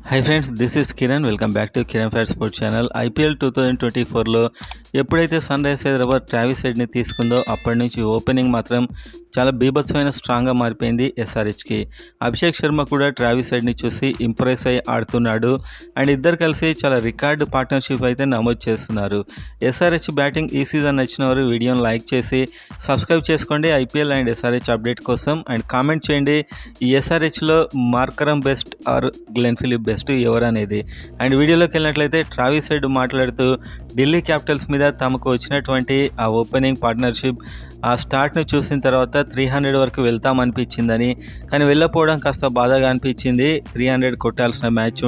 Hi friends, this is Kiran. Welcome back to Kiran fat sports channel. IPL 2024లో ఎప్పుడైతే Sunrisers Hyderabad Travis హెడ్ని తీసుకుందో అప్పటి నుంచి ఓపెనింగ్ మాత్రం చాలా బీభత్సమైన స్ట్రాంగ్గా మారిపోయింది ఎస్ఆర్హెచ్కి. అభిషేక్ శర్మ కూడా ట్రావిస్ హెడ్ని చూసి ఇంప్రెస్ అయ్యి ఆడుతున్నాడు. అండ్ ఇద్దరు కలిసి చాలా రికార్డు పార్ట్నర్షిప్ అయితే నమోదు చేస్తున్నారు. ఎస్ఆర్హెచ్ బ్యాటింగ్ ఈ సీజన్ నచ్చిన వారు వీడియోని లైక్ చేసి సబ్స్క్రైబ్ చేసుకోండి ఐపీఎల్ అండ్ ఎస్ఆర్హెచ్ అప్డేట్ కోసం. అండ్ కామెంట్ చేయండి ఈ ఎస్ఆర్హెచ్లో Markram best or Glenn Phillip best ఎవరు అనేది. అండ్ వీడియోలోకి వెళ్ళినట్లయితే ట్రావిస్ హెడ్ మాట్లాడుతూ ఢిల్లీ క్యాపిటల్స్ మీద తమకు వచ్చినటువంటి ఆ ఓపెనింగ్ పార్ట్నర్షిప్ ఆ స్టార్ట్ను చూసిన తర్వాత 300 వరకు వెళ్తామనిపించిందని, కానీ వెళ్ళకపోవడం కాస్త బాధగా అనిపించింది. 300 కొట్టాల్సిన మ్యాచ్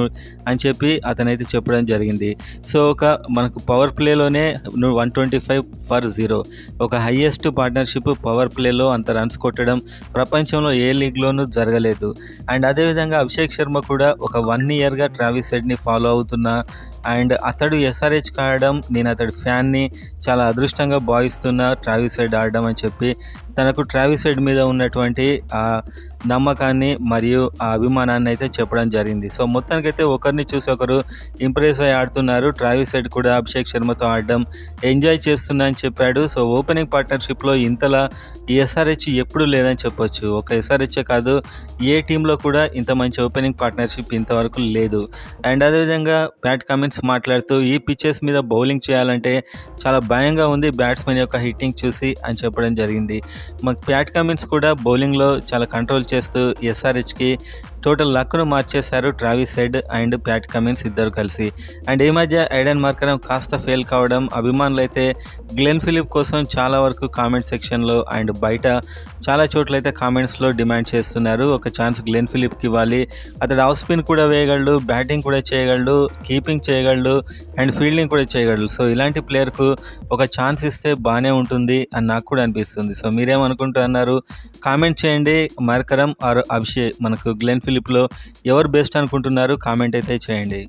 అని చెప్పి అతనైతే చెప్పడం జరిగింది. సో మనకు పవర్ ప్లేలోనే 125/0 ఒక హైయెస్ట్ పార్ట్నర్షిప్ పవర్ ప్లేలో అంత రన్స్ కొట్టడం ప్రపంచంలో ఏ లీగ్లోనూ జరగలేదు. అండ్ అదేవిధంగా అభిషేక్ శర్మ కూడా ఒక 1 ఇయర్గా ట్రావిస్ హెడ్ని ఫాలో అవుతున్నా. అండ్ అతడు ఎస్ఆర్హెచ్కి ఆడడం నేను అతడి ఫ్యాన్ని చాలా అదృష్టంగా భావిస్తున్నా ట్రావిస్ హెడ్ ఆడడం అని చెప్పి తనకు ట్రావిస్ హెడ్ మీద ఉన్నటువంటి ఆ నమ్మకాన్ని మరియు ఆ అభిమానాన్ని అయితే చెప్పడం జరిగింది. సో మొత్తానికైతే ఒకరిని చూసి ఒకరు ఇంప్రెస్ అయ్యి ఆడుతున్నారు. ట్రావిస్ హెడ్ కూడా అభిషేక్ శర్మతో ఆడడం ఎంజాయ్ చేస్తున్నా అని చెప్పాడు. సో ఓపెనింగ్ పార్ట్నర్షిప్లో ఇంతలా ఈ ఎస్ఆర్హెచ్ ఎప్పుడూ లేదని చెప్పొచ్చు. ఒక ఎస్ఆర్హెచ్చే కాదు, ఏ టీంలో కూడా ఇంత మంచి ఓపెనింగ్ పార్ట్నర్షిప్ ఇంతవరకు లేదు. అండ్ అదేవిధంగా ప్యాట్ కమిన్స్ మాట్లాడుతూ ఈ పిచెస్ మీద బౌలింగ్ చేయాలంటే చాలా భయంగా ఉంది బ్యాట్స్మెన్ యొక్క హిట్టింగ్ చూసి అని చెప్పడం జరిగింది. మాకు ప్యాట్ కమిన్స్ కూడా బౌలింగ్లో చాలా కంట్రోల్ చేస్తూ ఎస్ఆర్హెచ్కి టోటల్ లక్ను మార్చేశారు Travis head and Pat Cummins ఇద్దరు కలిసి. అండ్ ఈ మధ్య ఐడెన్ మార్కరం కాస్త ఫెయిల్ కావడం అభిమానులు అయితే గ్లెన్ ఫిలిప్ కోసం చాలా వరకు కామెంట్ సెక్షన్లో అండ్ బయట చాలా చోట్ల అయితే కామెంట్స్లో డిమాండ్ చేస్తున్నారు. ఒక ఛాన్స్ గ్లెన్ ఫిలిప్కి ఇవ్వాలి, అతడు ఆఫ్ స్పిన్ కూడా వేయగలడు, బ్యాటింగ్ కూడా చేయగలడు, కీపింగ్ చేయగలడు అండ్ ఫీల్డింగ్ కూడా చేయగలడు. సో ఇలాంటి ప్లేయర్కు ఒక ఛాన్స్ ఇస్తే బాగానే ఉంటుంది అని నాకు కూడా అనిపిస్తుంది. సో మీరేమనుకుంటున్నారు కామెంట్ చేయండి. మార్కరం ఆర్ అభిషేక్ మనకు గ్లెన్ ఫిలిప్లో ఎవరు బెస్ట్ అనుకుంటున్నారు కామెంట్ అయితే చేయండి.